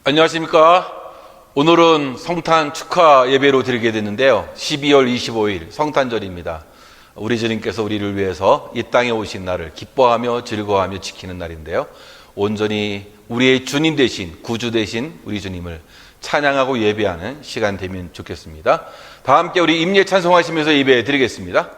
안녕하십니까. 오늘은 성탄 축하 예배로 드리게 됐는데요, 12월 25일 성탄절입니다. 우리 주님께서 우리를 위해서 이 땅에 오신 날을 기뻐하며 즐거워하며 지키는 날인데요, 온전히 우리의 주님 되신, 구주 되신 우리 주님을 찬양하고 예배하는 시간 되면 좋겠습니다. 다 함께 우리 임예 찬송하시면서 예배 드리겠습니다.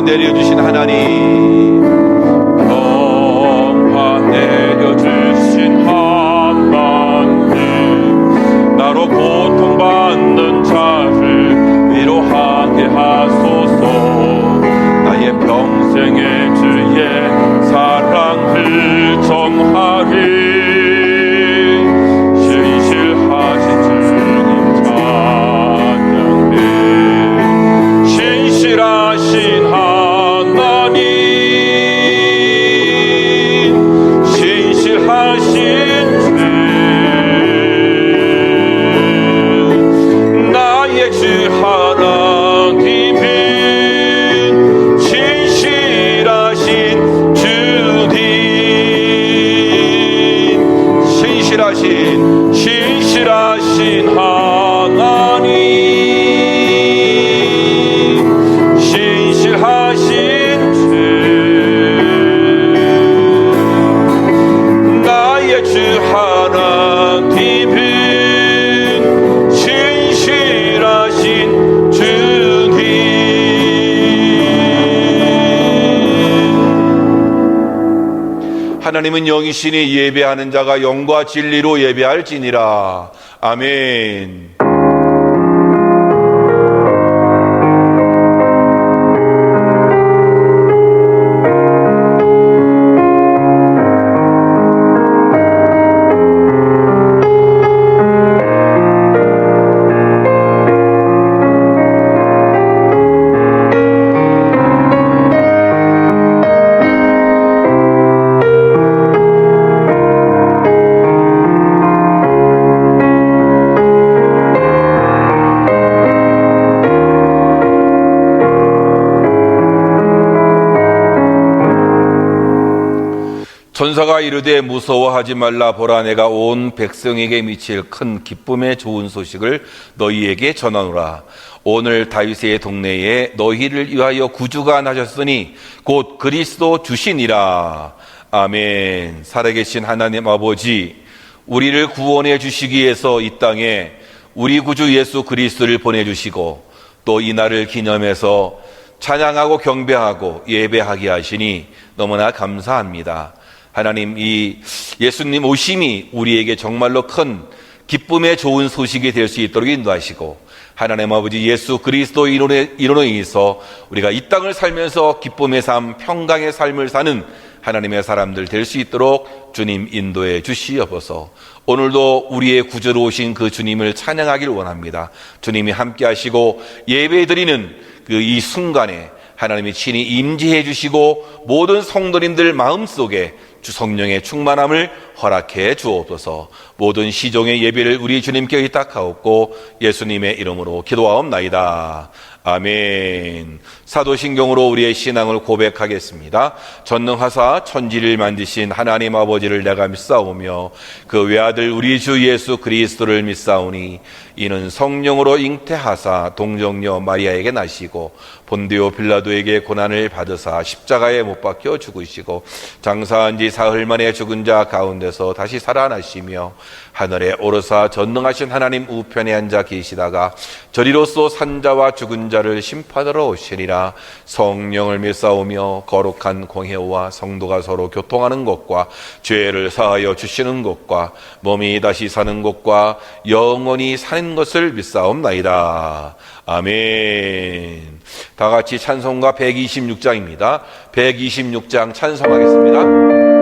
내려주신 하나님, 평화 내려주신 하나님, 나로 고통받는 자를 위로하게 하소서. 나의 평생의 주의 사랑을 전하리. 신실하신 주님 찬양해. 신실하신 신실하신 하나님, 신실하신 주, 나의 주 하나님은 신실하신 주님. 하나님은 영이시니 예배하는 자가 영과 진리로 예배할지니라. 아멘. 천사가 이르되 무서워하지 말라. 보라, 내가 온 백성에게 미칠 큰 기쁨의 좋은 소식을 너희에게 전하노라. 오늘 다윗의 동네에 너희를 위하여 구주가 나셨으니 곧 그리스도 주시니라. 아멘. 살아계신 하나님 아버지, 우리를 구원해 주시기 위해서 이 땅에 우리 구주 예수 그리스도를 보내주시고 또 이 날을 기념해서 찬양하고 경배하고 예배하게 하시니 너무나 감사합니다. 하나님, 이 예수님 오심이 우리에게 정말로 큰 기쁨의 좋은 소식이 될 수 있도록 인도하시고, 하나님 아버지 예수 그리스도 이론에 의해서 우리가 이 땅을 살면서 기쁨의 삶, 평강의 삶을 사는 하나님의 사람들 될 수 있도록 주님 인도해 주시옵소서. 오늘도 우리의 구주로 오신 그 주님을 찬양하길 원합니다. 주님이 함께 하시고 예배 드리는 그 이 순간에 하나님이 친히 임재해 주시고 모든 성도님들 마음속에 주 성령의 충만함을 허락해 주옵소서. 모든 시종의 예배를 우리 주님께 의탁하옵고 예수님의 이름으로 기도하옵나이다. 아멘. 사도신경으로 우리의 신앙을 고백하겠습니다. 전능하사 천지를 만드신 하나님 아버지를 내가 믿사오며 그 외아들 우리 주 예수 그리스도를 믿사오니 이는 성령으로 잉태하사 동정녀 마리아에게 나시고 본디오 빌라도에게 고난을 받으사 십자가에 못 박혀 죽으시고 장사한 지 사흘 만에 죽은 자 가운데서 다시 살아나시며 하늘에 오르사 전능하신 하나님 우편에 앉아 계시다가 저리로서 산자와 죽은 자를 심판하러 오시리라. 성령을 믿사오며 거룩한 공회와 성도가 서로 교통하는 것과 죄를 사하여 주시는 것과 몸이 다시 사는 것과 영원히 사는 것을 믿사옵나이다. 아멘. 다 같이 찬송가 126장입니다. 126장 찬송하겠습니다.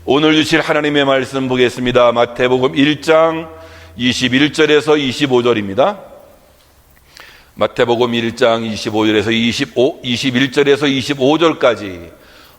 오늘 주실 하나님의 말씀 보겠습니다. 마태복음 1장 21절에서 25절입니다. 마태복음 1장 25절에서 21절에서 25절까지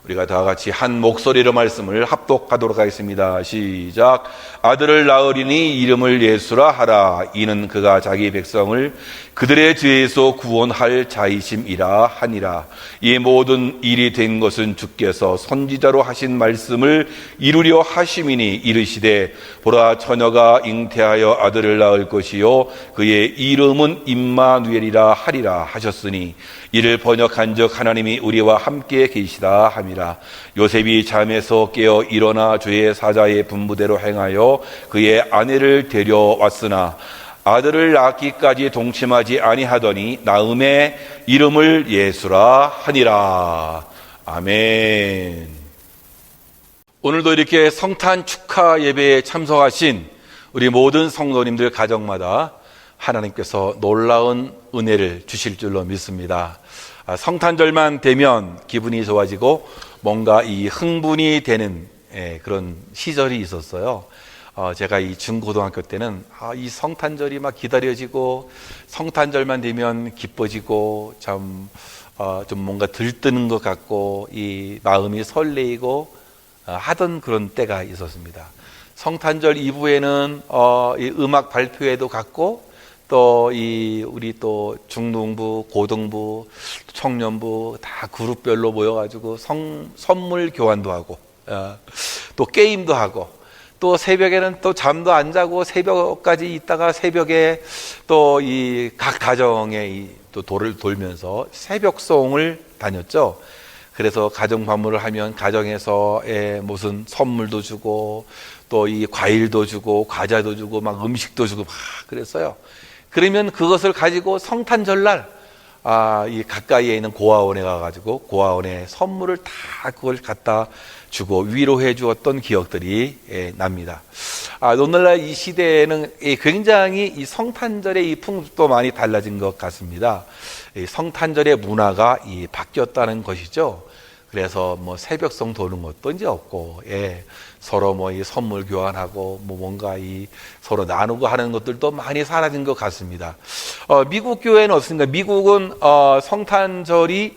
우리가 다 같이 한 목소리로 말씀을 합독하도록 하겠습니다. 시작. 아들을 낳으리니 이름을 예수라 하라. 이는 그가 자기 백성을 그들의 죄에서 구원할 자이심이라 하니라. 이 모든 일이 된 것은 주께서 선지자로 하신 말씀을 이루려 하심이니 이르시되 보라 처녀가 잉태하여 아들을 낳을 것이요 그의 이름은 임마누엘이라 하리라 하셨으니 이를 번역한즉 하나님이 우리와 함께 계시다 함이라. 요셉이 잠에서 깨어 일어나 주의 사자의 분부대로 행하여 그의 아내를 데려왔으나 아들을 낳기까지 동침하지 아니하더니 낳음의 이름을 예수라 하니라. 아멘. 오늘도 이렇게 성탄 축하 예배에 참석하신 우리 모든 성도님들 가정마다 하나님께서 놀라운 은혜를 주실 줄로 믿습니다. 성탄절만 되면 기분이 좋아지고 뭔가 이 흥분이 되는 그런 시절이 있었어요. 제가 이 중고등학교 때는 이 성탄절이 막 기다려지고 성탄절만 되면 기뻐지고 좀 뭔가 들뜨는 것 같고 이 마음이 설레이고 하던 그런 때가 있었습니다. 성탄절 이후에는 이 음악 발표회도 갔고 또 우리 또 중등부, 고등부, 청년부 다 그룹별로 모여가지고 선물 교환도 하고 또 게임도 하고 또 새벽에는 또 잠도 안 자고 새벽까지 있다가 새벽에 또 이 각 가정에 또 도를 돌면서 새벽송을 다녔죠. 그래서 가정 방문을 하면 가정에서 무슨 선물도 주고 또 이 과일도 주고 과자도 주고 막 음식도 주고 막 그랬어요. 그러면 그것을 가지고 성탄절날 이 가까이에 있는 고아원에 가가지고 고아원에 선물을 다 그걸 갖다 주고 위로해 주었던 기억들이 납니다. 오늘날 이 시대에는 굉장히 이 성탄절의 이 풍습도 많이 달라진 것 같습니다. 성탄절의 문화가 바뀌었다는 것이죠. 그래서 뭐 새벽송 도는 것도 이제 없고, 서로 뭐 이 선물 교환하고 뭐 뭔가 서로 나누고 하는 것들도 많이 사라진 것 같습니다. 미국 교회는 어떻습니까? 미국은 성탄절이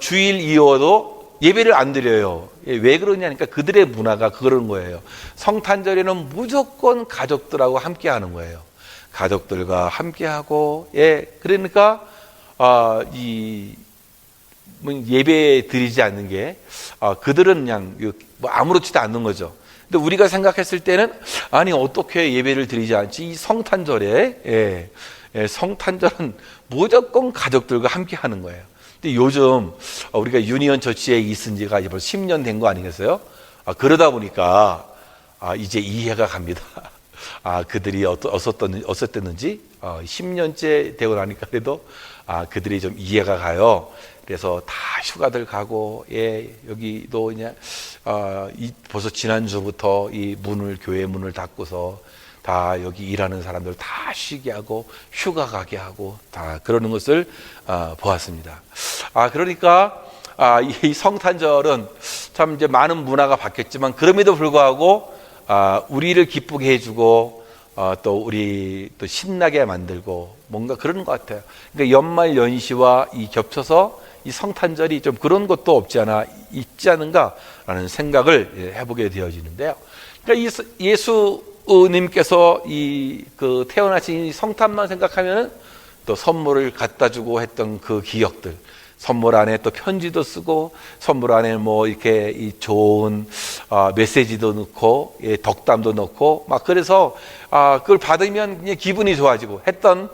주일 이어도 예배를 안 드려요. 왜 그러냐니까 그들의 문화가 그런 거예요. 성탄절에는 무조건 가족들하고 함께 하는 거예요. 가족들과 함께 하고, 그러니까 예배 드리지 않는 게 그들은 그냥 뭐 아무렇지도 않는 거죠. 근데 우리가 생각했을 때는 아니 어떻게 예배를 드리지 않지? 이 성탄절에 성탄절은 무조건 가족들과 함께 하는 거예요. 근데 요즘 우리가 유니언 처치에 있은 지가 이제 벌써 10년 된 거 아니겠어요? 그러다 보니까 이제 이해가 갑니다. 그들이 어떻댔는지 10년째 되고 나니까 그래도 그들이 좀 이해가 가요. 그래서 다 휴가들 가고, 여기도 그냥 벌써 지난주부터 교회 문을 닫고서 다 여기 일하는 사람들 다 쉬게 하고 휴가 가게 하고 다 그러는 것을 보았습니다. 그러니까 이 성탄절은 참 이제 많은 문화가 바뀌었지만 그럼에도 불구하고 우리를 기쁘게 해주고 또 우리 또 신나게 만들고 뭔가 그런 것 같아요. 그러니까 연말 연시와 겹쳐서 이 성탄절이 좀 그런 것도 없지 않아 있지 않은가라는 생각을 해보게 되어지는데요. 그러니까 예수님께서 태어나신 이 성탄만 생각하면은 또 선물을 갖다 주고 했던 그 기억들, 선물 안에 또 편지도 쓰고 선물 안에 뭐 이렇게 좋은 메시지도 넣고 덕담도 넣고 막 그래서 그걸 받으면 그냥 기분이 좋아지고 했던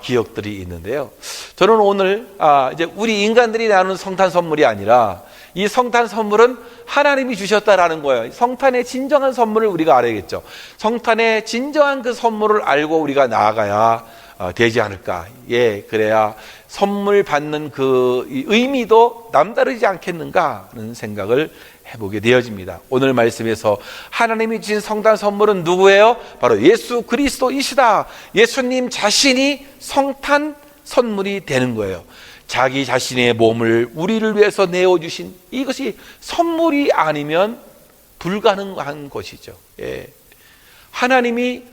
기억들이 있는데요. 저는 오늘 이제 우리 인간들이 나누는 성탄 선물이 아니라 이 성탄 선물은 하나님이 주셨다라는 거예요. 성탄의 진정한 선물을 우리가 알아야겠죠. 성탄의 진정한 그 선물을 알고 우리가 나아가야 되지 않을까. 그래야 선물 받는 그 의미도 남다르지 않겠는가 하는 생각을 해보게 되어집니다. 오늘 말씀에서 하나님이 주신 성탄 선물은 누구예요? 바로 예수 그리스도이시다. 예수님 자신이 성탄 선물이 되는 거예요. 자기 자신의 몸을 우리를 위해서 내어주신 이것이 선물이 아니면 불가능한 것이죠. 하나님이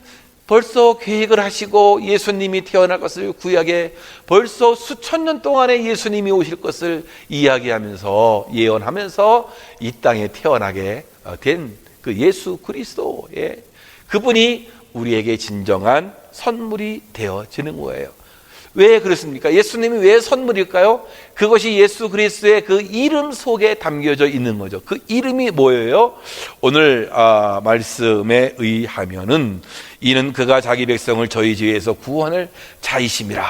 벌써 계획을 하시고 예수님이 태어날 것을 구약에 벌써 수천 년 동안에 예수님이 오실 것을 이야기하면서 예언하면서 이 땅에 태어나게 된 그 예수 그리스도, 그분이 우리에게 진정한 선물이 되어지는 거예요. 왜 그렇습니까? 예수님이 왜 선물일까요? 그것이 예수 그리스도의 그 이름 속에 담겨져 있는 거죠. 그 이름이 뭐예요? 오늘 말씀에 의하면은 이는 그가 자기 백성을 저희 죄에서 구원할 자이심이라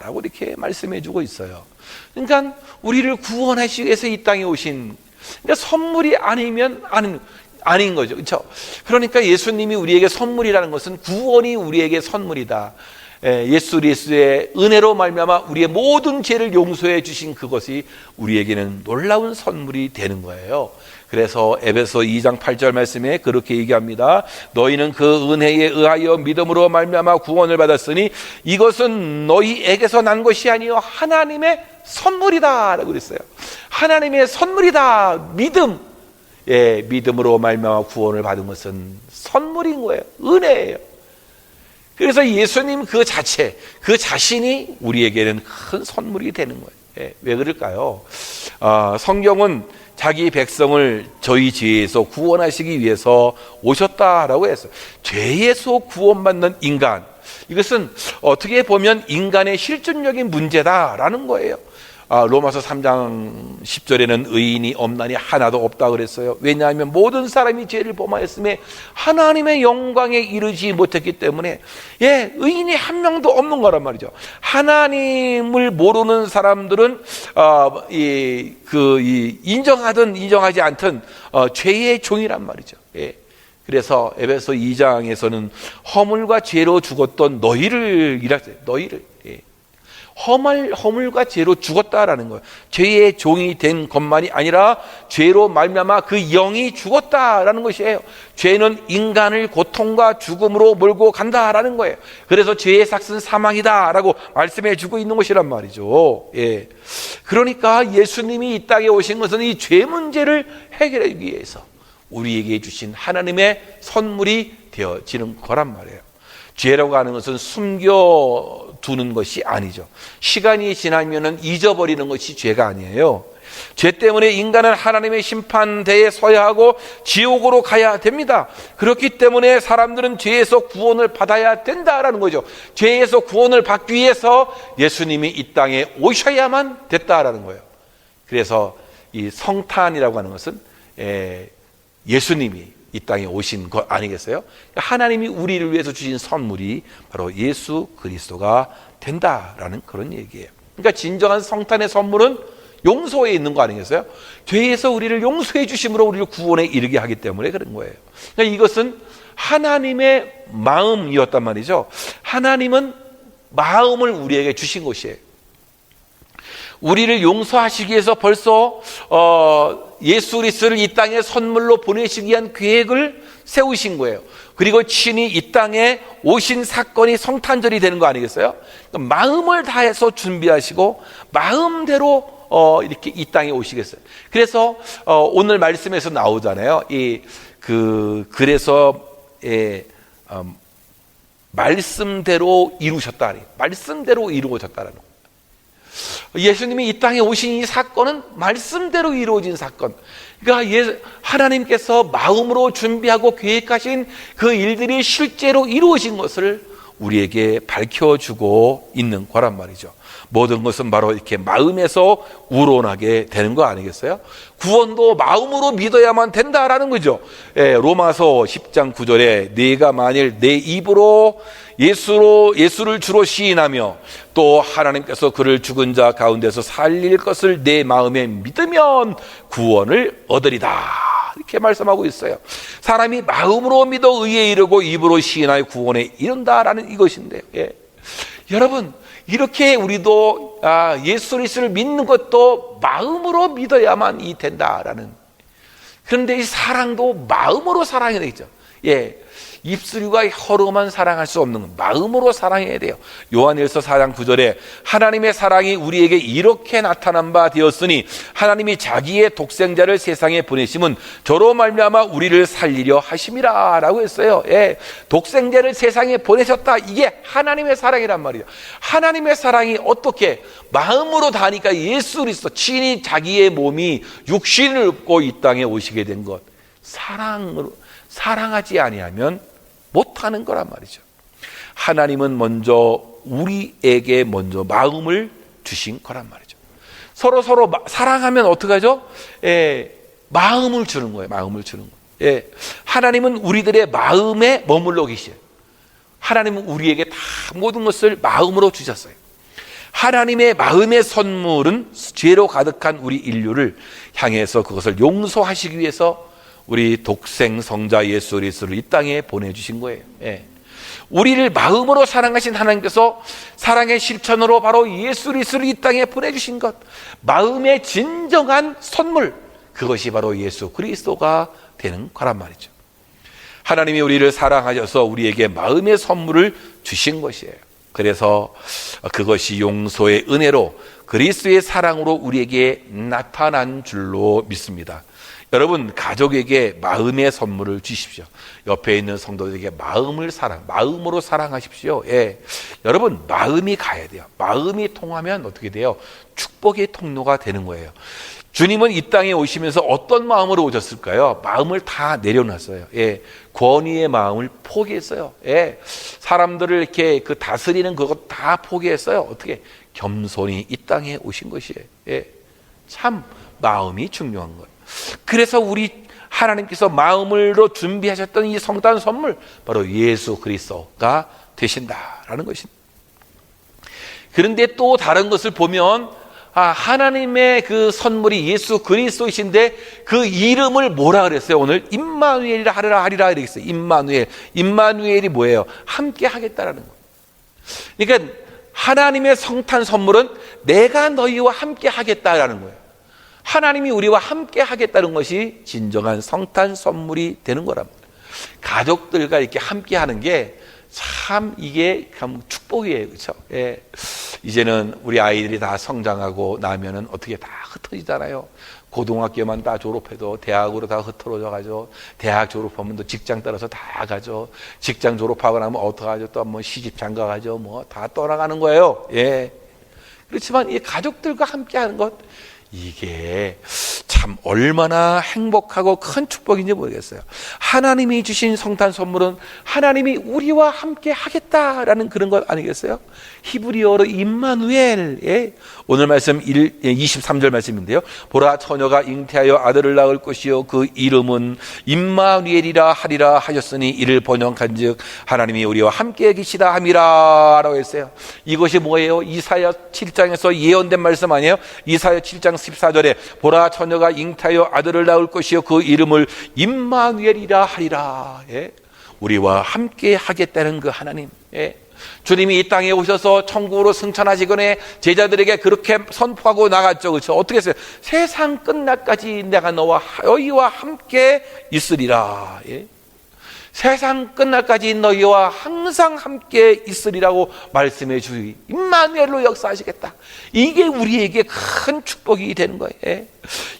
라고 이렇게 말씀해 주고 있어요. 그러니까 우리를 구원하시기 위해서 이 땅에 오신, 그러니까 선물이 아닌 거죠. 그렇죠? 그러니까 예수님이 우리에게 선물이라는 것은 구원이 우리에게 선물이다. 예수 그리스도의 은혜로 말미암아 우리의 모든 죄를 용서해 주신 그것이 우리에게는 놀라운 선물이 되는 거예요. 그래서 에베소 2장 8절 말씀에 그렇게 얘기합니다. 너희는 그 은혜에 의하여 믿음으로 말미암아 구원을 받았으니 이것은 너희에게서 난 것이 아니요 하나님의 선물이다 라고 그랬어요. 하나님의 선물이다. 믿음으로 말미암아 구원을 받은 것은 선물 선물인 거예요. 은혜예요. 그래서 예수님 그 자체, 그 자신이 우리에게는 큰 선물이 되는 거예요. 예, 왜 그럴까요? 성경은 자기 백성을 저희 죄에서 구원하시기 위해서 오셨다라고 했어요. 죄에서 구원받는 인간, 이것은 어떻게 보면 인간의 실존적인 문제다라는 거예요. 로마서 3장 10절에는 의인이 없나니 하나도 없다 그랬어요. 왜냐하면 모든 사람이 죄를 범하였음에 하나님의 영광에 이르지 못했기 때문에, 의인이 한 명도 없는 거란 말이죠. 하나님을 모르는 사람들은 인정하든 인정하지 않든 죄의 종이란 말이죠. 그래서 에베소 2장에서는 허물과 죄로 죽었던 너희를 이랬어요. 너희를. 허물과 죄로 죽었다라는 거예요. 죄의 종이 된 것만이 아니라 죄로 말미암아 그 영이 죽었다라는 것이에요. 죄는 인간을 고통과 죽음으로 몰고 간다라는 거예요. 그래서 죄의 삭은 사망이다라고 말씀해 주고 있는 것이란 말이죠. 그러니까 예수님이 이 땅에 오신 것은 이 죄 문제를 해결하기 위해서 우리에게 주신 하나님의 선물이 되어지는 거란 말이에요. 죄라고 하는 것은 숨겨두는 것이 아니죠. 시간이 지나면 잊어버리는 것이 죄가 아니에요. 죄 때문에 인간은 하나님의 심판대에 서야 하고 지옥으로 가야 됩니다. 그렇기 때문에 사람들은 죄에서 구원을 받아야 된다라는 거죠. 죄에서 구원을 받기 위해서 예수님이 이 땅에 오셔야만 됐다라는 거예요. 그래서 이 성탄이라고 하는 것은 예수님이 이 땅에 오신 것 아니겠어요? 하나님이 우리를 위해서 주신 선물이 바로 예수 그리스도가 된다라는 그런 얘기예요. 그러니까 진정한 성탄의 선물은 용서에 있는 거 아니겠어요? 죄에서 우리를 용서해 주심으로 우리를 구원에 이르게 하기 때문에 그런 거예요. 그러니까 이것은 하나님의 마음이었단 말이죠. 하나님은 마음을 우리에게 주신 것이에요. 우리를 용서하시기 위해서 벌써 예수 그리스도를 이 땅에 선물로 보내시기 위한 계획을 세우신 거예요. 그리고 친히 이 땅에 오신 사건이 성탄절이 되는 거 아니겠어요? 그러니까 마음을 다해서 준비하시고 마음대로 이렇게 이 땅에 오시겠어요. 그래서 오늘 말씀에서 나오잖아요. 그래서 말씀대로 이루셨다. 말씀대로 이루어졌다라는 거예요. 예수님이 이 땅에 오신 이 사건은 말씀대로 이루어진 사건. 그러니까 하나님께서 마음으로 준비하고 계획하신 그 일들이 실제로 이루어진 것을 우리에게 밝혀주고 있는 거란 말이죠. 모든 것은 바로 이렇게 마음에서 우러나게 되는 거 아니겠어요? 구원도 마음으로 믿어야만 된다라는 거죠. 로마서 10장 9절에 네가 만일 내 입으로 예수를 주로 시인하며 또 하나님께서 그를 죽은 자 가운데서 살릴 것을 내 마음에 믿으면 구원을 얻으리다, 이렇게 말씀하고 있어요. 사람이 마음으로 믿어 의에 이르고 입으로 시인하여 구원에 이른다라는 이것인데요. 여러분, 이렇게 우리도 예수 그리스도를 믿는 것도 마음으로 믿어야만 된다라는. 그런데 이 사랑도 마음으로 사랑해야 되겠죠. 입술과 혀로만 사랑할 수 없는 건 마음으로 사랑해야 돼요. 요한일서 4장 9절에 하나님의 사랑이 우리에게 이렇게 나타난 바 되었으니 하나님이 자기의 독생자를 세상에 보내심은 저로 말미암아 우리를 살리려 하심이라 라고 했어요. 독생자를 세상에 보내셨다. 이게 하나님의 사랑이란 말이에요. 하나님의 사랑이 어떻게 마음으로 다니까 예수 그리스도 친히 자기의 몸이 육신을 입고 이 땅에 오시게 된 것, 사랑하지 아니하면 못하는 거란 말이죠. 하나님은 먼저 우리에게 먼저 마음을 주신 거란 말이죠. 서로 사랑하면 어떻게 하죠? 마음을 주는 거예요. 마음을 주는 거예요. 하나님은 우리들의 마음에 머물러 계셔요. 하나님은 우리에게 다 모든 것을 마음으로 주셨어요. 하나님의 마음의 선물은 죄로 가득한 우리 인류를 향해서 그것을 용서하시기 위해서 우리 독생 성자 예수 그리스도를 이 땅에 보내주신 거예요. 우리를 마음으로 사랑하신 하나님께서 사랑의 실천으로 바로 예수 그리스도를 이 땅에 보내주신 것, 마음의 진정한 선물, 그것이 바로 예수 그리스도가 되는 거란 말이죠. 하나님이 우리를 사랑하셔서 우리에게 마음의 선물을 주신 것이에요. 그래서 그것이 용서의 은혜로 그리스도의 사랑으로 우리에게 나타난 줄로 믿습니다. 여러분, 가족에게 마음의 선물을 주십시오. 옆에 있는 성도들에게 마음으로 사랑하십시오. 예. 여러분, 마음이 가야 돼요. 마음이 통하면 어떻게 돼요? 축복의 통로가 되는 거예요. 주님은 이 땅에 오시면서 어떤 마음으로 오셨을까요? 마음을 다 내려놨어요. 예. 권위의 마음을 포기했어요. 예. 사람들을 이렇게 다스리는 그것 다 포기했어요. 어떻게? 겸손히 이 땅에 오신 것이에요. 예. 참 마음이 중요한 거예요. 그래서 우리 하나님께서 마음으로 준비하셨던 이 성탄 선물, 바로 예수 그리스도가 되신다라는 것입니다. 그런데 또 다른 것을 보면 하나님의 그 선물이 예수 그리스도이신데 그 이름을 뭐라 그랬어요? 오늘 임마누엘이라 하리라 이렇게 했어요. 임마누엘이 뭐예요? 함께 하겠다라는 거예요. 그러니까 하나님의 성탄 선물은 내가 너희와 함께 하겠다라는 거예요. 하나님이 우리와 함께 하겠다는 것이 진정한 성탄 선물이 되는 거랍니다. 가족들과 이렇게 함께 하는 게 참 이게 참 축복이에요. 그렇죠? 예. 이제는 우리 아이들이 다 성장하고 나면은 어떻게 다 흩어지잖아요. 고등학교만 다 졸업해도 대학으로 다 흩어져 가죠. 대학 졸업하면 또 직장 따라서 다 가죠. 직장 졸업하고 나면 어떡하죠? 또 뭐 시집 장가 가죠. 뭐 다 떠나가는 거예요. 예. 그렇지만 이 가족들과 함께 하는 것, 이게 참 얼마나 행복하고 큰 축복인지 모르겠어요. 하나님이 주신 성탄 선물은 하나님이 우리와 함께 하겠다라는 그런 것 아니겠어요? 히브리어로 임마누엘. 예. 오늘 말씀 23절 말씀인데요. 보라, 처녀가 잉태하여 아들을 낳을 것이요 그 이름은 임마누엘이라 하리라 하셨으니 이를 번역한즉 하나님이 우리와 함께 계시다 함이라 라고 했어요. 이것이 뭐예요? 이사야 7장에서 예언된 말씀 아니에요? 이사야 7장 14절에 보라, 처녀가 잉태하여 아들을 낳을 것이요 그 이름을 임마누엘이라 하리라. 예. 우리와 함께 하겠다는 그 하나님. 예. 주님이 이 땅에 오셔서 천국으로 승천하시기 전에 제자들에게 그렇게 선포하고 나갔죠. 그렇죠? 어떻게 했어요? 세상 끝날까지 내가 너희와 함께 있으리라. 예? 세상 끝날까지 너희와 항상 함께 있으리라고 말씀해 주시. 임마누엘로 역사하시겠다. 이게 우리에게 큰 축복이 되는 거예요. 예?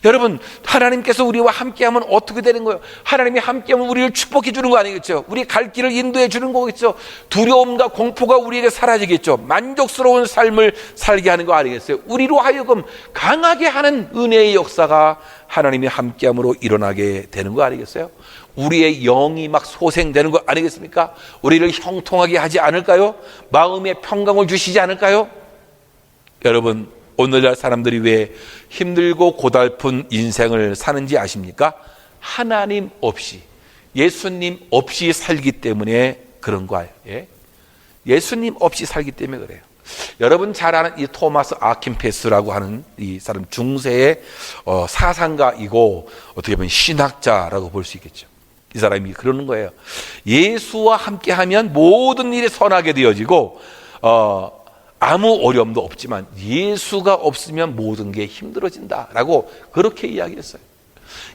여러분, 하나님께서 우리와 함께하면 어떻게 되는 거예요? 하나님이 함께하면 우리를 축복해 주는 거 아니겠죠? 우리 갈 길을 인도해 주는 거겠죠? 두려움과 공포가 우리에게 사라지겠죠? 만족스러운 삶을 살게 하는 거 아니겠어요? 우리로 하여금 강하게 하는 은혜의 역사가 하나님이 함께함으로 일어나게 되는 거 아니겠어요? 우리의 영이 막 소생되는 거 아니겠습니까? 우리를 형통하게 하지 않을까요? 마음의 평강을 주시지 않을까요? 여러분, 오늘날 사람들이 왜 힘들고 고달픈 인생을 사는지 아십니까? 하나님 없이, 예수님 없이 살기 때문에 그런 거예요. 예? 예수님 없이 살기 때문에 그래요. 여러분 잘 아는 이 토마스 아킨페스라고 하는 이 사람, 중세의 사상가이고 어떻게 보면 신학자라고 볼 수 있겠죠. 이 사람이 그러는 거예요. 예수와 함께하면 모든 일이 선하게 되어지고 아무 어려움도 없지만 예수가 없으면 모든 게 힘들어진다라고 그렇게 이야기했어요.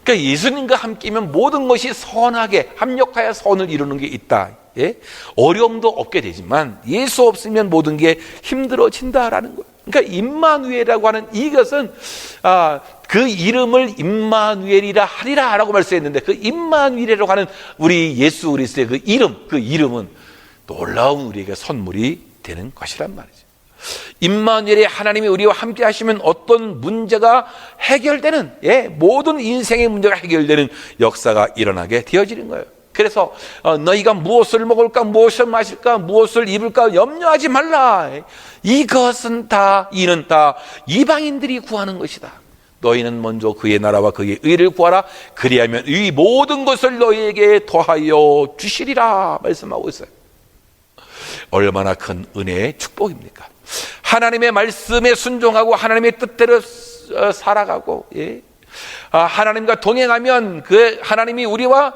그러니까 예수님과 함께면 모든 것이 선하게 합력하여 선을 이루는 게 있다. 예? 어려움도 없게 되지만 예수 없으면 모든 게 힘들어진다라는 거예요. 그러니까 임마누엘이라고 하는 이것은 그 이름을 임마누엘이라 하리라 라고 말씀했는데, 그 임마누엘이라고 하는 우리 예수 그리스도의 그 이름은 놀라운 우리에게 선물이 되는 것이란 말이죠. 임마누엘이 하나님이 우리와 함께 하시면 어떤 문제가 해결되는, 모든 인생의 문제가 해결되는 역사가 일어나게 되어지는 거예요. 그래서 너희가 무엇을 먹을까, 무엇을 마실까, 무엇을 입을까 염려하지 말라. 이는 다 이방인들이 구하는 것이다. 너희는 먼저 그의 나라와 그의 의를 구하라. 그리하면 이 모든 것을 너희에게 더하여 주시리라 말씀하고 있어요. 얼마나 큰 은혜의 축복입니까? 하나님의 말씀에 순종하고 하나님의 뜻대로 살아가고, 하나님과 동행하면 그 하나님이 우리와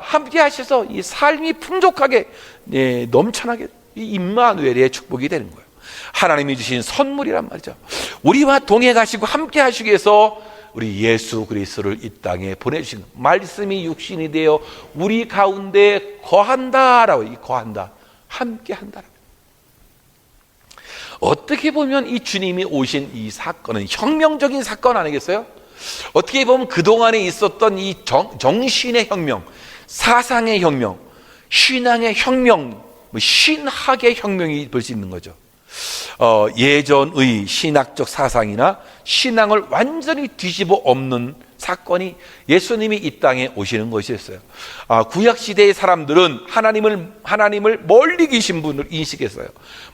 함께 하셔서 이 삶이 풍족하게, 넘쳐나게, 이 임마누엘의 축복이 되는 거예요. 하나님이 주신 선물이란 말이죠. 우리와 동행하시고 함께 하시기 위해서 우리 예수 그리스도를 이 땅에 보내주신 말씀이 육신이 되어 우리 가운데 거한다라고, 거한다, 함께 한다. 어떻게 보면 이 주님이 오신 이 사건은 혁명적인 사건 아니겠어요? 어떻게 보면 그동안에 있었던 이 정신의 혁명, 사상의 혁명, 신앙의 혁명, 신학의 혁명이 볼 수 있는 거죠. 예전의 신학적 사상이나 신앙을 완전히 뒤집어 엎는 사건이 예수님이 이 땅에 오시는 것이었어요. 구약 시대의 사람들은 하나님을 멀리 계신 분을 인식했어요.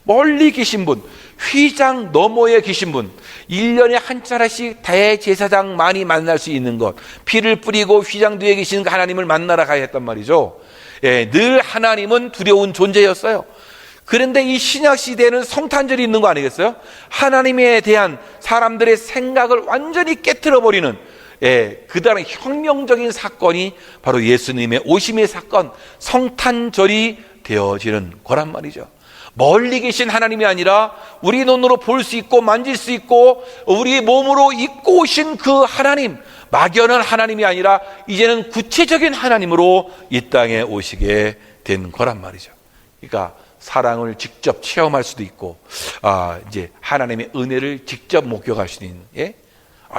멀리 계신 분, 휘장 너머에 계신 분, 1년에 한 차례씩 대제사장만이 만날 수 있는 것, 피를 뿌리고 휘장 뒤에 계신 하나님을 만나러 가야 했단 말이죠. 늘 하나님은 두려운 존재였어요. 그런데 이 신약 시대에는 성탄절이 있는 거 아니겠어요? 하나님에 대한 사람들의 생각을 완전히 깨트려버리는 그다음에 혁명적인 사건이 바로 예수님의 오심의 사건, 성탄절이 되어지는 거란 말이죠. 멀리 계신 하나님이 아니라 우리 눈으로 볼 수 있고 만질 수 있고 우리 몸으로 입고 오신 그 하나님, 막연한 하나님이 아니라 이제는 구체적인 하나님으로 이 땅에 오시게 된 거란 말이죠. 그러니까 사랑을 직접 체험할 수도 있고, 이제 하나님의 은혜를 직접 목격할 수도 있는,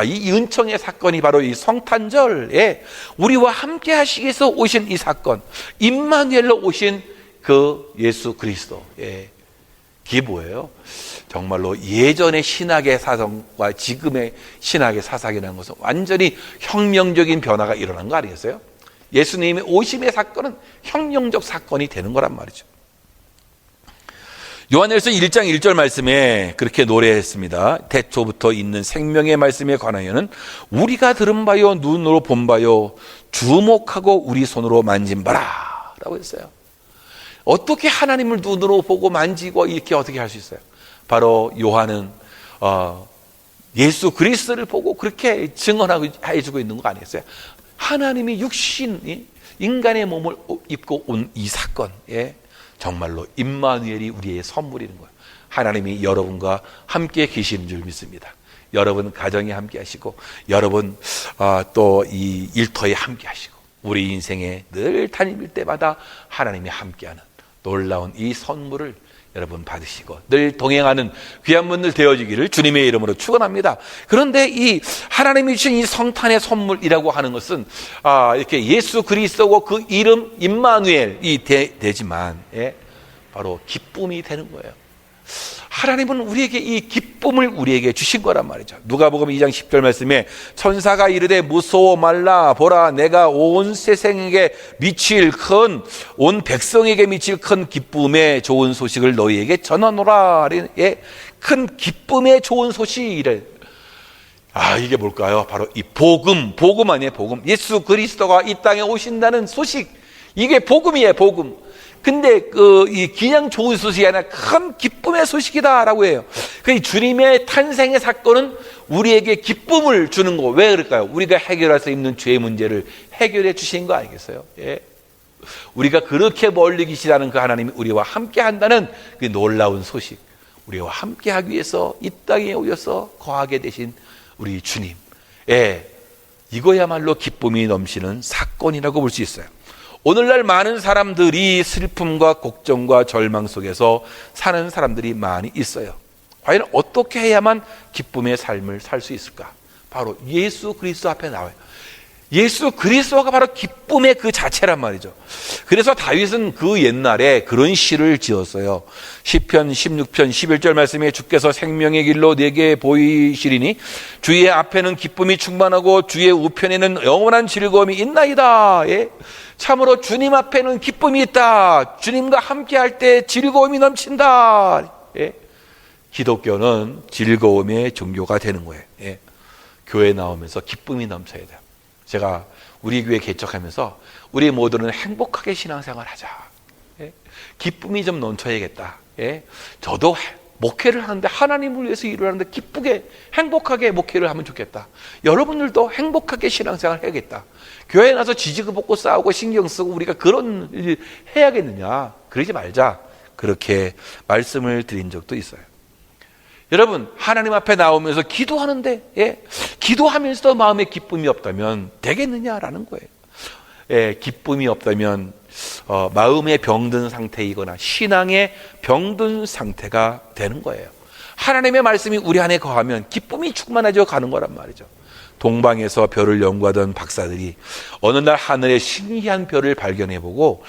이 은총의 사건이 바로 이 성탄절에 우리와 함께 하시기 위해서 오신 이 사건, 임마누엘로 오신 그 예수 그리스도. 그게 뭐예요? 정말로 예전의 신학의 사상과 지금의 신학의 사상이라는 것은 완전히 혁명적인 변화가 일어난 거 아니겠어요? 예수님의 오심의 사건은 혁명적 사건이 되는 거란 말이죠. 요한일서 1장 1절 말씀에 그렇게 노래했습니다. 태초부터 있는 생명의 말씀에 관하여는 우리가 들은 바요 눈으로 본 바요 주목하고 우리 손으로 만진 바라 라고 했어요. 어떻게 하나님을 눈으로 보고 만지고 이렇게 어떻게 할 수 있어요? 바로 요한은 예수 그리스도를 보고 그렇게 증언하고 해주고 있는 거 아니겠어요? 하나님이 육신 인간의 몸을 입고 온 이 사건, 정말로 임마누엘이 우리의 선물이는 거예요. 하나님이 여러분과 함께 계시는 줄 믿습니다. 여러분 가정에 함께 하시고, 여러분 또 이 일터에 함께 하시고, 우리 인생에 늘 다닐 때마다 하나님이 함께하는 놀라운 이 선물을 여러분 받으시고 늘 동행하는 귀한 분들 되어지기를 주님의 이름으로 축원합니다. 그런데 이 하나님이 주신 이 성탄의 선물이라고 하는 것은 이렇게 예수 그리스도고 그 이름 임마누엘이 되지만 바로 기쁨이 되는 거예요. 하나님은 우리에게 이 기쁨을 우리에게 주신 거란 말이죠. 누가복음 2장 10절 말씀에 천사가 이르되 무서워 말라 보라 내가 온 세상에게 미칠 온 백성에게 미칠 큰 기쁨의 좋은 소식을 너희에게 전하노라. 큰 기쁨의 좋은 소식이래. 이게 뭘까요? 바로 이 복음 아니에요? 복음. 예수 그리스도가 이 땅에 오신다는 소식. 이게 복음이에요, 복음. 근데 그냥 좋은 소식이 아니라 큰 기쁨의 소식이다라고 해요. 그 주님의 탄생의 사건은 우리에게 기쁨을 주는 거. 왜 그럴까요? 우리가 해결할 수 있는 죄의 문제를 해결해 주신 거 아니겠어요? 우리가 그렇게 멀리 계시다는 그 하나님이 우리와 함께 한다는 그 놀라운 소식. 우리와 함께 하기 위해서 이 땅에 오셔서 거하게 되신 우리 주님. 이거야말로 기쁨이 넘치는 사건이라고 볼 수 있어요. 오늘날 많은 사람들이 슬픔과 걱정과 절망 속에서 사는 사람들이 많이 있어요. 과연 어떻게 해야만 기쁨의 삶을 살 수 있을까? 바로 예수 그리스도 앞에 나와요. 예수 그리스도가 바로 기쁨의 그 자체란 말이죠. 그래서 다윗은 그 옛날에 그런 시를 지었어요. 시편 16편 11절 말씀에 주께서 생명의 길로 내게 보이시리니 주의 앞에는 기쁨이 충만하고 주의 우편에는 영원한 즐거움이 있나이다. 참으로 주님 앞에는 기쁨이 있다. 주님과 함께 할 때 즐거움이 넘친다. 기독교는 즐거움의 종교가 되는 거예요. 교회 나오면서 기쁨이 넘쳐야 돼요. 제가 우리 교회 개척하면서 우리 모두는 행복하게 신앙생활 하자. 기쁨이 좀 넘쳐야겠다. 저도 목회를 하는데 하나님을 위해서 일을 하는데 기쁘게 행복하게 목회를 하면 좋겠다. 여러분들도 행복하게 신앙생활 해야겠다. 교회에 나서 지지고 볶고 싸우고 신경 쓰고 우리가 그런 일 해야겠느냐. 그러지 말자. 그렇게 말씀을 드린 적도 있어요. 여러분 하나님 앞에 나오면서 기도하는데 기도하면서도 마음에 기쁨이 없다면 되겠느냐라는 거예요. 기쁨이 없다면 마음의 병든 상태이거나 신앙의 병든 상태가 되는 거예요. 하나님의 말씀이 우리 안에 거하면 기쁨이 충만해져 가는 거란 말이죠. 동방에서 별을 연구하던 박사들이 어느 날 하늘에 신기한 별을 발견해보고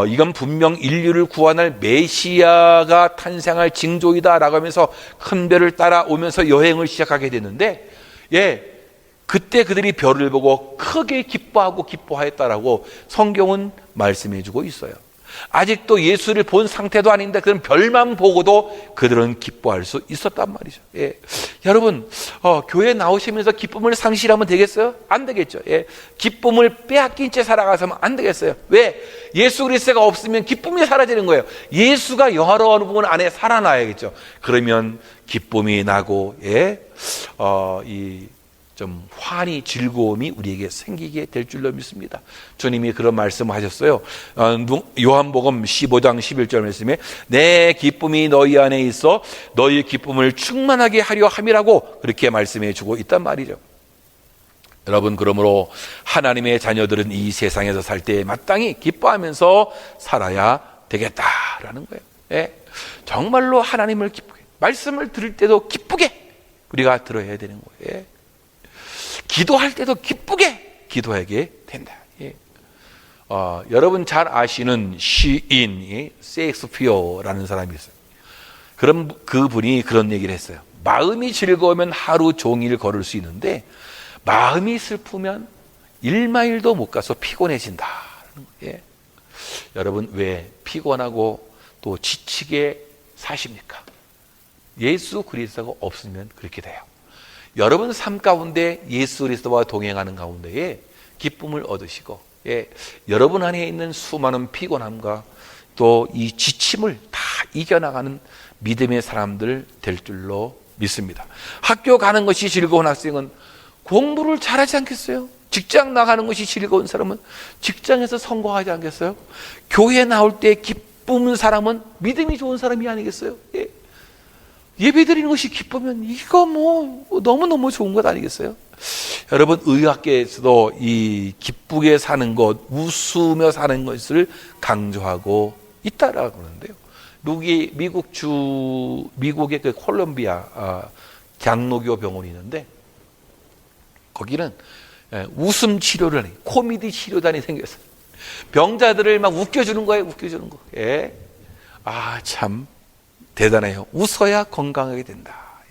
이건 분명 인류를 구원할 메시아가 탄생할 징조이다라고 하면서 큰 별을 따라오면서 여행을 시작하게 됐는데, 그때 그들이 별을 보고 크게 기뻐하였다라고 성경은 말씀해주고 있어요. 아직도 예수를 본 상태도 아닌데 그런 별만 보고도 그들은 기뻐할 수 있었단 말이죠. 여러분, 교회 나오시면서 기쁨을 상실하면 되겠어요? 안 되겠죠. 기쁨을 빼앗긴 채 살아가서는 안 되겠어요. 왜? 예수 그리스도가 없으면 기쁨이 사라지는 거예요. 예수가 영화로운 부분 안에 살아나야겠죠. 그러면 기쁨이 나고, 좀 환희, 즐거움이 우리에게 생기게 될 줄로 믿습니다. 주님이 그런 말씀을 하셨어요. 요한복음 15장 11절 말씀에 내 기쁨이 너희 안에 있어 너희 기쁨을 충만하게 하려 함이라고 그렇게 말씀해 주고 있단 말이죠. 여러분, 그러므로 하나님의 자녀들은 이 세상에서 살 때 마땅히 기뻐하면서 살아야 되겠다라는 거예요. 정말로 하나님을 기쁘게, 말씀을 들을 때도 기쁘게 우리가 들어야 되는 거예요. 기도할 때도 기쁘게 기도하게 된다. 여러분 잘 아시는 시인 셰익스피어라는 사람이 있어요. 그럼 그분이 그런 얘기를 했어요. 마음이 즐거우면 하루 종일 걸을 수 있는데 마음이 슬프면 1마일도 못 가서 피곤해진다. 여러분, 왜 피곤하고 또 지치게 사십니까? 예수 그리스도가 없으면 그렇게 돼요. 여러분 삶 가운데 예수 그리스도와 동행하는 가운데에 기쁨을 얻으시고, 여러분 안에 있는 수많은 피곤함과 또 이 지침을 다 이겨나가는 믿음의 사람들 될 줄로 믿습니다. 학교 가는 것이 즐거운 학생은 공부를 잘하지 않겠어요? 직장 나가는 것이 즐거운 사람은 직장에서 성공하지 않겠어요? 교회 나올 때 기쁨인 사람은 믿음이 좋은 사람이 아니겠어요? 예배 드리는 것이 기쁘면 이거 너무너무 좋은 것 아니겠어요? 여러분, 의학계에서도 이 기쁘게 사는 것, 웃으며 사는 것을 강조하고 있다라고 그러는데요. 미국의 그 콜롬비아 장로교 병원이 있는데 거기는 웃음 치료를, 코미디 치료단이 생겼어요. 병자들을 막 웃겨주는 거예요, 웃겨주는 거. 참 대단해요. 웃어야 건강하게 된다.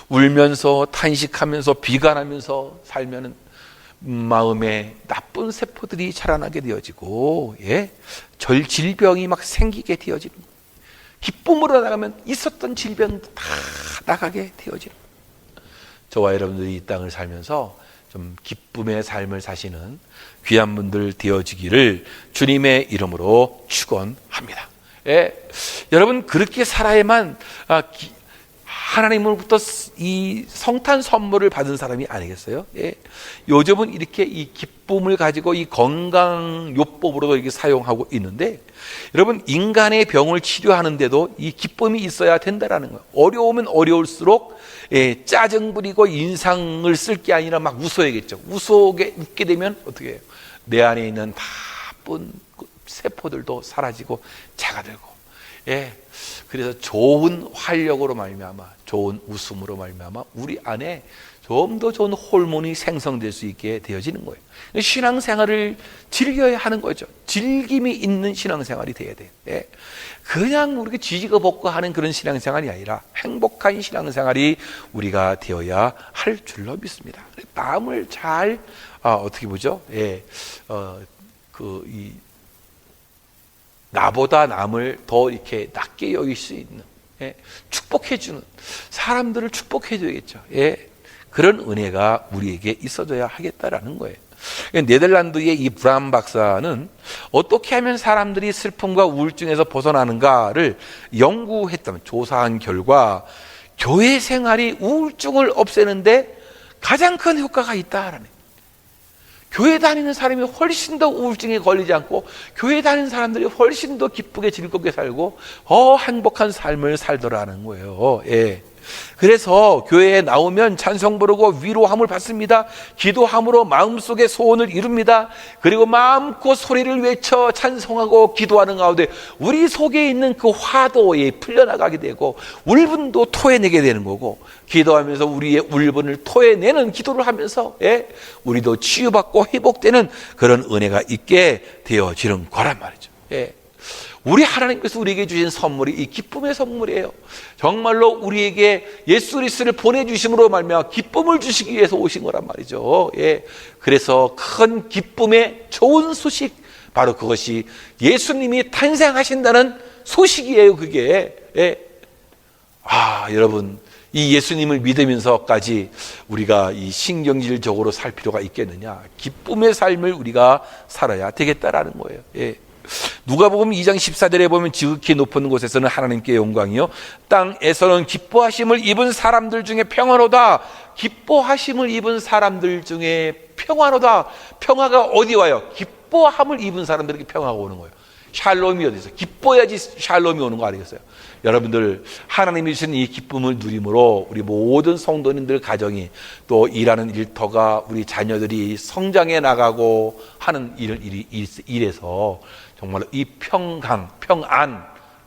울면서 탄식하면서 비관하면서 살면은 마음에 나쁜 세포들이 자라나게 되어지고, 질병이 막 생기게 되어지는 거예요. 기쁨으로 나가면 있었던 질병도 다 나가게 되어지는 거예요. 저와 여러분들이 이 땅을 살면서 좀 기쁨의 삶을 사시는 귀한 분들 되어지기를 주님의 이름으로 축원합니다. 여러분, 그렇게 살아야만 하나님으로부터 이 성탄 선물을 받은 사람이 아니겠어요? 요즘은 이렇게 이 기쁨을 가지고 이 건강요법으로도 이렇게 사용하고 있는데, 여러분, 인간의 병을 치료하는데도 이 기쁨이 있어야 된다라는 거예요. 어려우면 어려울수록 짜증 부리고 인상을 쓸 게 아니라 막 웃어야겠죠. 웃게 되면 어떻게 해요? 내 안에 있는 나쁜 세포들도 사라지고 작아들고, 그래서 좋은 활력으로 말미암아, 좋은 웃음으로 말미암아 우리 안에 좀 더 좋은 호르몬이 생성될 수 있게 되어지는 거예요. 신앙생활을 즐겨야 하는 거죠. 즐김이 있는 신앙생활이 돼야 돼요. 그냥 우리가 지지고 하는 그런 신앙생활이 아니라 행복한 신앙생활이 우리가 되어야 할 줄로 믿습니다. 마음을 잘 어떻게 보죠? 나보다 남을 더 이렇게 낮게 여길 수 있는, 축복해주는 사람들을 축복해줘야겠죠. 그런 은혜가 우리에게 있어져야 하겠다라는 거예요. 네덜란드의 이 브람 박사는 어떻게 하면 사람들이 슬픔과 우울증에서 벗어나는가를 연구했다면, 조사한 결과 교회 생활이 우울증을 없애는데 가장 큰 효과가 있다라는 거예요. 교회 다니는 사람이 훨씬 더 우울증에 걸리지 않고, 교회 다니는 사람들이 훨씬 더 기쁘게 즐겁게 살고 행복한 삶을 살더라는 거예요. 그래서 교회에 나오면 찬송 부르고 위로함을 받습니다. 기도함으로 마음속의 소원을 이룹니다. 그리고 마음껏 소리를 외쳐 찬송하고 기도하는 가운데 우리 속에 있는 그 화도 풀려나가게 되고 울분도 토해내게 되는 거고, 기도하면서 우리의 울분을 토해내는 기도를 하면서 우리도 치유받고 회복되는 그런 은혜가 있게 되어지는 거란 말이죠. 우리 하나님께서 우리에게 주신 선물이 이 기쁨의 선물이에요. 정말로 우리에게 예수 그리스도를 보내주심으로 말미암아 기쁨을 주시기 위해서 오신 거란 말이죠. 그래서 큰 기쁨의 좋은 소식, 바로 그것이 예수님이 탄생하신다는 소식이에요. 그게 여러분, 이 예수님을 믿으면서까지 우리가 이 신경질적으로 살 필요가 있겠느냐? 기쁨의 삶을 우리가 살아야 되겠다라는 거예요. 누가복음 2장 14절에 보면 지극히 높은 곳에서는 하나님께 영광이요 땅에서는 기뻐하심을 입은 사람들 중에 평화로다. 기뻐하심을 입은 사람들 중에 평화로다. 평화가 어디 와요? 기뻐함을 입은 사람들에게 평화가 오는 거예요. 샬롬이 어디 있어요? 기뻐야지 샬롬이 오는 거 아니겠어요? 여러분들, 하나님이 주신 이 기쁨을 누림으로 우리 모든 성도님들 가정이, 또 일하는 일터가, 우리 자녀들이 성장해 나가고 하는 일에서 정말로 이 평안이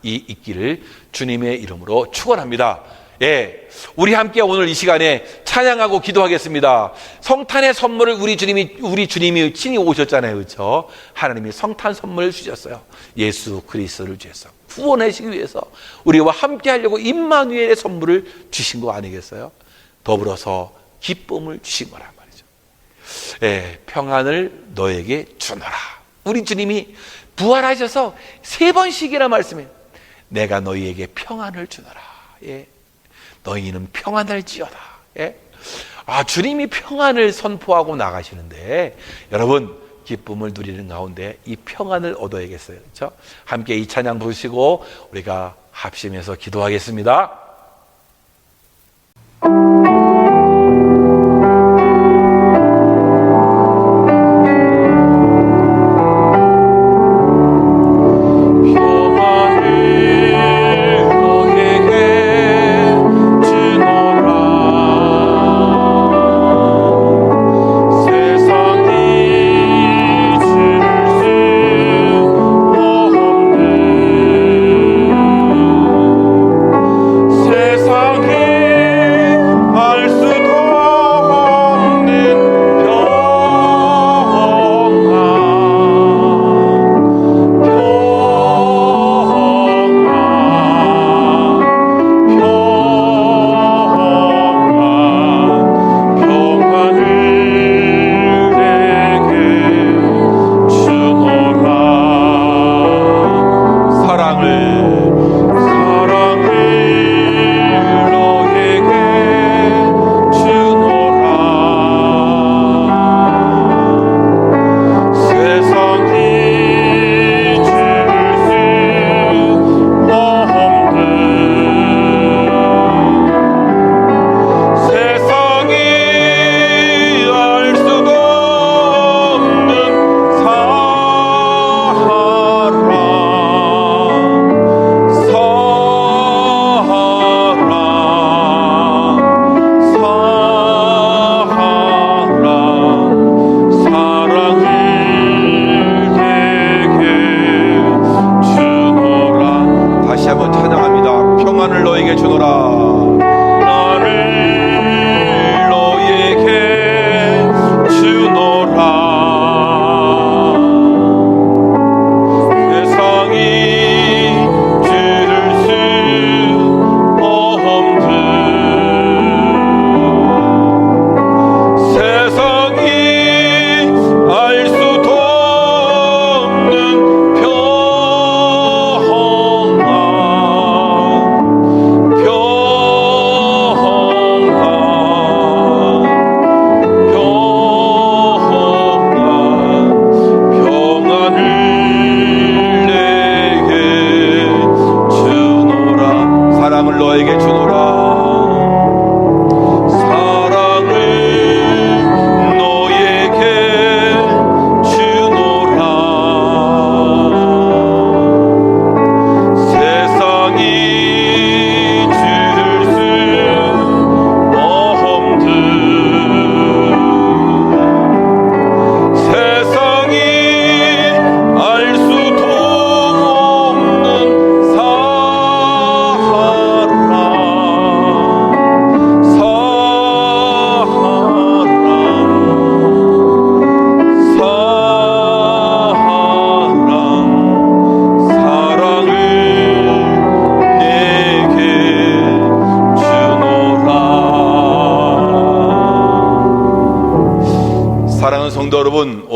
있기를 주님의 이름으로 축원합니다. 우리 함께 오늘 이 시간에 찬양하고 기도하겠습니다. 성탄의 선물을 우리 주님이 친히 오셨잖아요. 그렇죠? 하나님이 성탄 선물을 주셨어요. 예수 그리스도를 주셔서 구원하시기 위해서 우리와 함께 하려고 임마누엘의 선물을 주신 거 아니겠어요? 더불어서 기쁨을 주신 거란 말이죠. 평안을 너에게 주노라. 우리 주님이 부활하셔서 3번씩이나 말씀해요. 내가 너희에게 평안을 주노라. 너희는 평안할지어다. 주님이 평안을 선포하고 나가시는데, 여러분, 기쁨을 누리는 가운데 이 평안을 얻어야겠어요. 그렇죠? 함께 이 찬양 부르시고 우리가 합심해서 기도하겠습니다.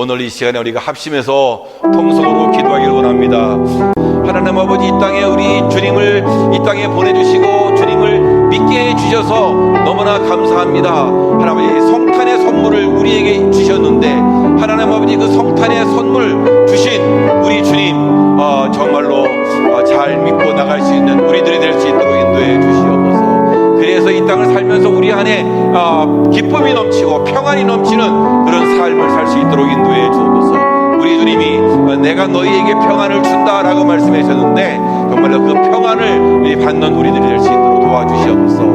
오늘 이 시간에 우리가 합심해서 통성으로 기도하기를 원합니다. 하나님 아버지, 이 땅에 우리 주님을 이 땅에 보내주시고 주님을 믿게 해주셔서 너무나 감사합니다. 하나님, 성탄의 선물을 우리에게 주셨는데 하나님 아버지, 그 성탄의 선물 주신 우리 주님 정말로 잘 믿고 나갈 수 있는 우리들이 될 수 있도록 인도해 주시옵소서. 그래서 이 땅을 살면서 우리 안에 기쁨이 넘치고 평안이 넘치는 그런 삶을 살 수 있도록 인도해 주옵소서. 우리 주님이 내가 너희에게 평안을 준다라고 말씀하셨는데 정말로 그 평안을 받는 우리들이 될 수 있도록 도와주시옵소서.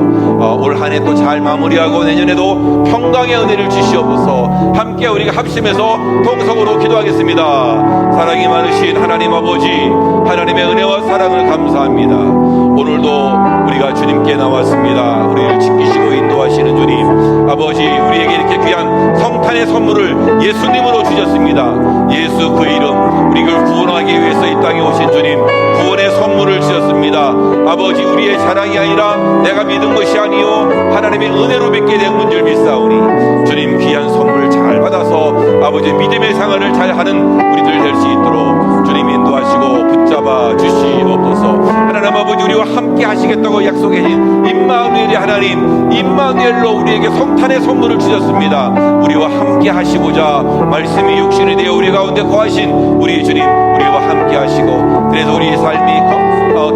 올 한 해 또 잘 마무리하고 내년에도 평강의 은혜를 주시옵소서. 함께 우리가 합심해서 통성으로 기도하겠습니다. 사랑이 많으신 하나님 아버지, 하나님의 은혜와 사랑을 감사합니다. 오늘도 우리가 주님께 나왔습니다. 우리를 지키시고 인도하시는 주님 아버지, 우리에게 이렇게 귀한 성탄의 선물을 예수님으로 주셨습니다. 예수 그 이름, 우리를 구원하기 위해서 이 땅에 오신 주님, 구원의 선물을 주셨습니다. 아버지, 우리의 자랑이 아니라 내가 믿은 것이 아니요 하나님의 은혜로 믿게 된 줄 믿사오니 주님 귀한 선물 잘 받아서 아버지 믿음의 생활을 잘 하는 우리들 될 수 있도록 주님 인도하시고 붙잡아 주시옵소서. 하나님 아버지, 우리와 함께 하시겠다고 약속해 주신 임마누엘의 하나님, 임마누엘로 우리에게 성탄의 선물을 주셨습니다. 우리와 함께 하시고자 말씀이 육신이 되어 우리 가운데 거하신 우리 주님, 우리와 함께 하시고 그래서 우리의 삶이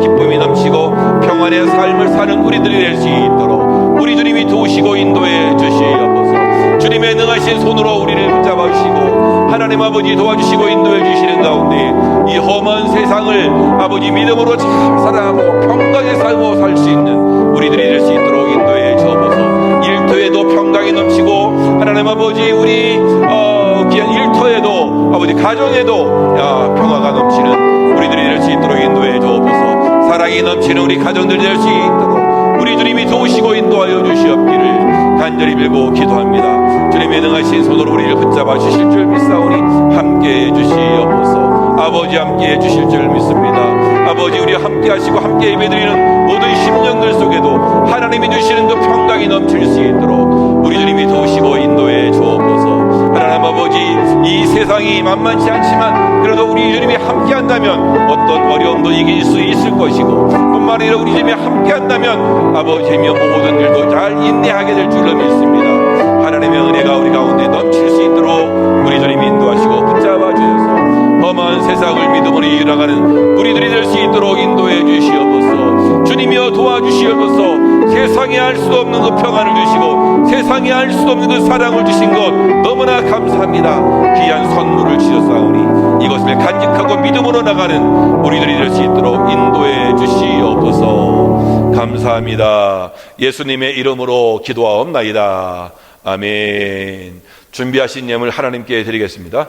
기쁨이 넘치고 평안의 삶을 사는 우리들이 될 수 있도록 우리 주님이 도우시고 인도해 주시옵소서. 주님의 능하신 손으로 우리를 붙잡아 주시고 하나님 아버지 도와주시고 인도해 주시는 가운데 이 험한 세상을 아버지 믿음으로 잘 살아가고 평강의 삶으로 살 수 있는 우리들이 될 수 있도록 인도해 주옵소서. 일터에도 평강이 넘치고 하나님 아버지, 우리 귀한 일터에도 아버지 가정에도 평화가 넘치는 우리들이 될 수 있도록 인도해 주옵소서. 사랑이 넘치는 우리 가정들이 될 수 있도록 우리 주님이 도우시고 인도하여 주시옵기를 간절히 빌고 기도합니다. 주님의 능하신 손으로 우리를 붙잡아 주실 줄 믿사오니 함께해 주시옵소서. 아버지, 함께해 주실 줄 믿습니다. 아버지, 우리와 함께 하시고 함께 예배드리는 모든 심령들 속에도 하나님이 주시는 그 평강이 넘칠 수 있도록 우리 주님이 도우시고 인도해 주옵소서. 하나님 아버지, 이 세상이 만만치 않지만 그래도 우리 주님이 함께 한다면 어떤 어려움도 이길 수 있을 것이고 뿐만 아니라 우리 주님이 함께 한다면 아버지며 모든 일도 잘 인내하게 될 줄로 믿습니다. 하나님의 은혜가 우리 가운데 넘칠 수 있도록 우리 주님이 인도하시고 붙잡아 주셔서 험한 세상을 믿음으로 이어나가는 우리들이 될 수 있도록 인도해 주시옵소서. 주님이여 도와주시옵소서. 세상에 알 수 없는 그 평안을 주시고 세상에 알 수 없는 그 사랑을 주신 것 너무나 감사합니다. 귀한 선물을 주셨사오니 이것을 간직하고 믿음으로 나가는 우리들이 될 수 있도록 인도해 주시옵소서. 감사합니다. 예수님의 이름으로 기도하옵나이다. 아멘. 준비하신 예물 하나님께 드리겠습니다.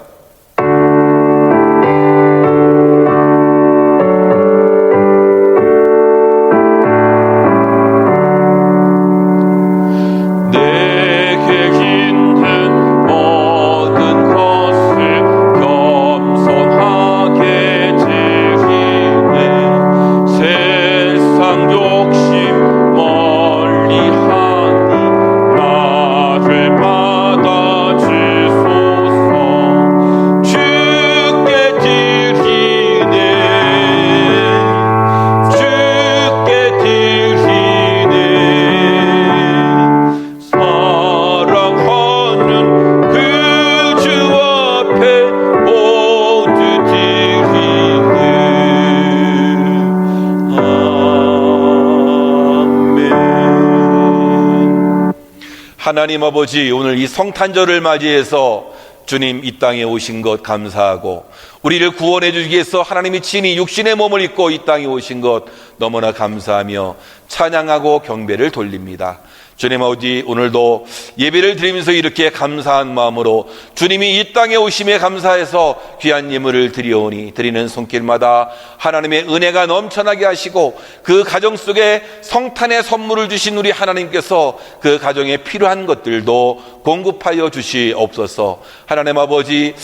하나님 아버지, 오늘 이 성탄절을 맞이해서 주님 이 땅에 오신 것 감사하고 우리를 구원해 주기 위해서 하나님이 친히 육신의 몸을 입고 이 땅에 오신 것 너무나 감사하며 찬양하고 경배를 돌립니다. 주님 아버지, 오늘도 예배를 드리면서 이렇게 감사한 마음으로 주님이 이 땅에 오심에 감사해서 귀한 예물을 드리오니 드리는 손길마다 하나님의 은혜가 넘쳐나게 하시고 그 가정 속에 성탄의 선물을 주신 우리 하나님께서 그 가정에 필요한 것들도 공급하여 주시옵소서. 하나님 아버지,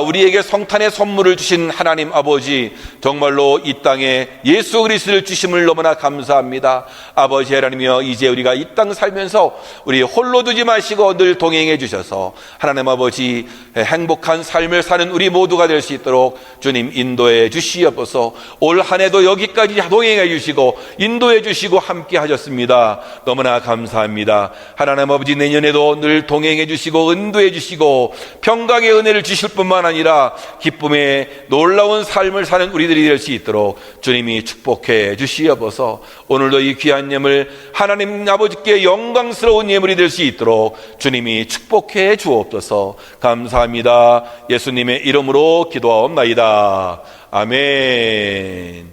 우리에게 성탄의 선물을 주신 하나님 아버지, 정말로 이 땅에 예수 그리스도를 주심을 너무나 감사합니다. 아버지 하나님이여, 이제 우리가 이 땅 살면서 살면서 우리 홀로 두지 마시고 늘 동행해 주셔서 하나님 아버지 행복한 삶을 사는 우리 모두가 될 수 있도록 주님 인도해 주시옵소서. 올 한 해도 여기까지 동행해 주시고 인도해 주시고 함께 하셨습니다. 너무나 감사합니다. 하나님 아버지 내년에도 늘 동행해 주시고 인도해 주시고 평강의 은혜를 주실 뿐만 아니라 기쁨의 놀라운 삶을 사는 우리들이 될 수 있도록 주님이 축복해 주시옵소서. 오늘도 이 귀한 예물 하나님 아버지께 영광스러운 예물이 될 수 있도록 주님이 축복해 주옵소서. 감사합니다. 예수님의 이름으로 기도하옵나이다. 아멘.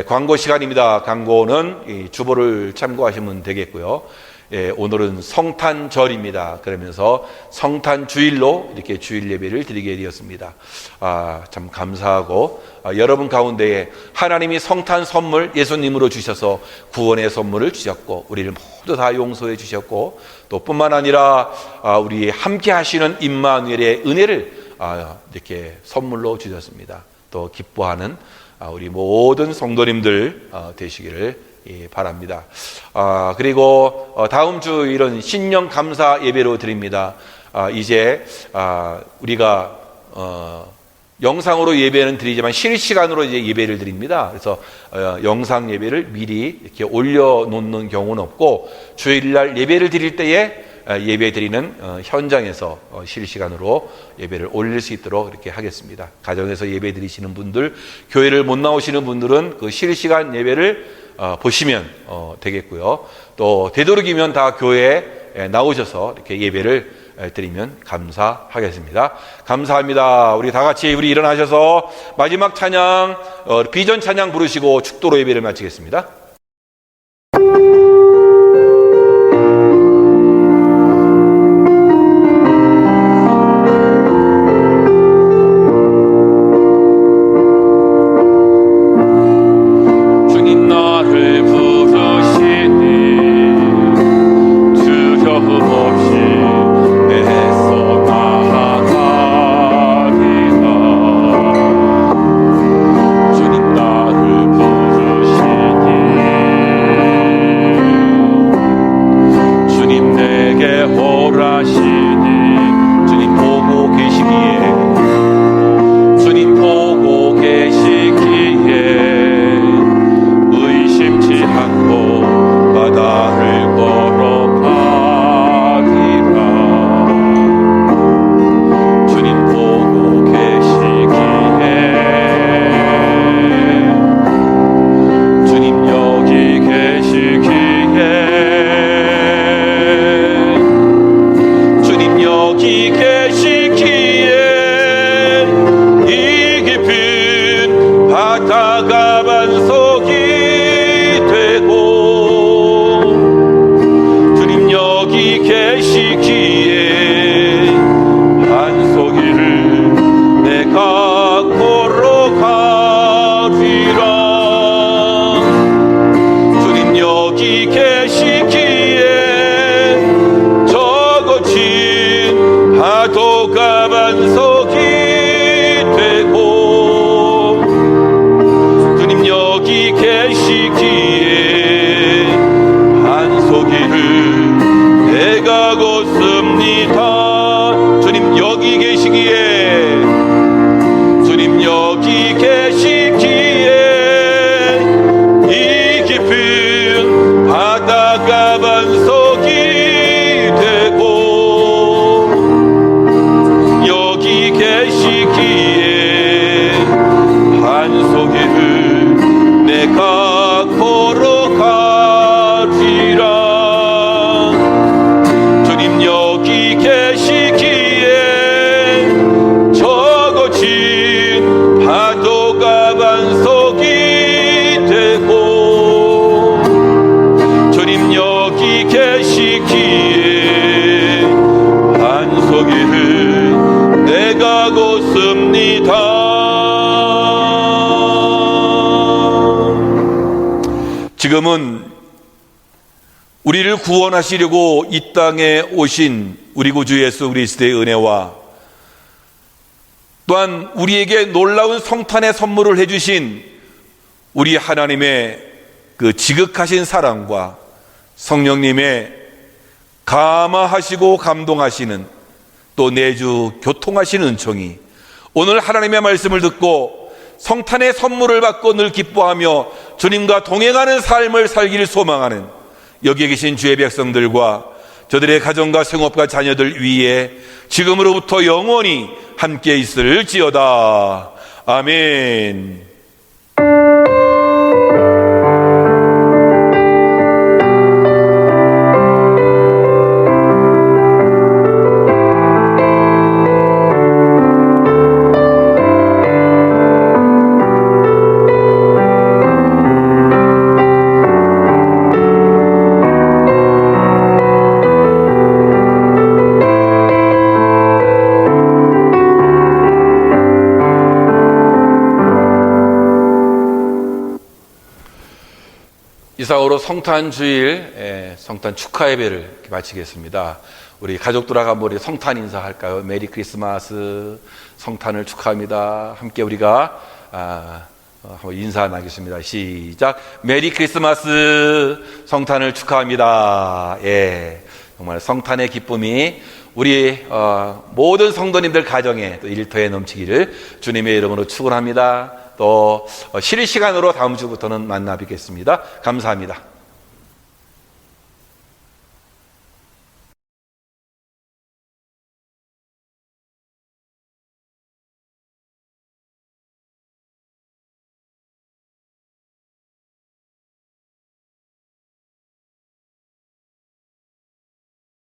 광고 시간입니다. 광고는 이 주보를 참고하시면 되겠고요. 오늘은 성탄절입니다. 그러면서 성탄주일로 이렇게 주일 예배를 드리게 되었습니다. 참 감사하고 여러분 가운데에 하나님이 성탄 선물 예수님으로 주셔서 구원의 선물을 주셨고 우리를 모두 다 용서해 주셨고 또 뿐만 아니라 우리 함께 하시는 임마누엘의 은혜를 이렇게 선물로 주셨습니다. 또 기뻐하는 우리 모든 성도님들 되시기를 바랍니다. 그리고 다음 주 이런 신년 감사 예배로 드립니다. 이제 우리가 영상으로 예배는 드리지만 실시간으로 이제 예배를 드립니다. 그래서 영상 예배를 미리 이렇게 올려놓는 경우는 없고 주일날 예배를 드릴 때에 예배 드리는 현장에서 실시간으로 예배를 올릴 수 있도록 이렇게 하겠습니다. 가정에서 예배 드리시는 분들, 교회를 못 나오시는 분들은 그 실시간 예배를 보시면 되겠고요. 또 되도록이면 다 교회에 나오셔서 이렇게 예배를 드리면 감사하겠습니다. 감사합니다. 우리 다 같이 우리 일어나셔서 마지막 찬양 비전 찬양 부르시고 축도로 예배를 마치겠습니다. 지금은 우리를 구원하시려고 이 땅에 오신 우리 구주 예수 그리스도의 은혜와 또한 우리에게 놀라운 성탄의 선물을 해주신 우리 하나님의 그 지극하신 사랑과 성령님의 감화하시고 감동하시는, 또 내주 교통하시는 은총이 오늘 하나님의 말씀을 듣고 성탄의 선물을 받고 늘 기뻐하며 주님과 동행하는 삶을 살기를 소망하는 여기 계신 주의 백성들과 저들의 가정과 생업과 자녀들 위에 지금으로부터 영원히 함께 있을지어다. 아멘. 이상으로 성탄주일 성탄 축하 예배를 마치겠습니다. 우리 가족들하고 한번 우리 성탄 인사할까요? 메리 크리스마스, 성탄을 축하합니다. 함께 우리가 한번 인사 나누겠습니다. 시작. 메리 크리스마스, 성탄을 축하합니다. 예, 정말 성탄의 기쁨이 우리 모든 성도님들 가정에 또 일터에 넘치기를 주님의 이름으로 축원합니다. 또 쉬는 시간으로 다음 주부터는 만나 뵙겠습니다. 감사합니다.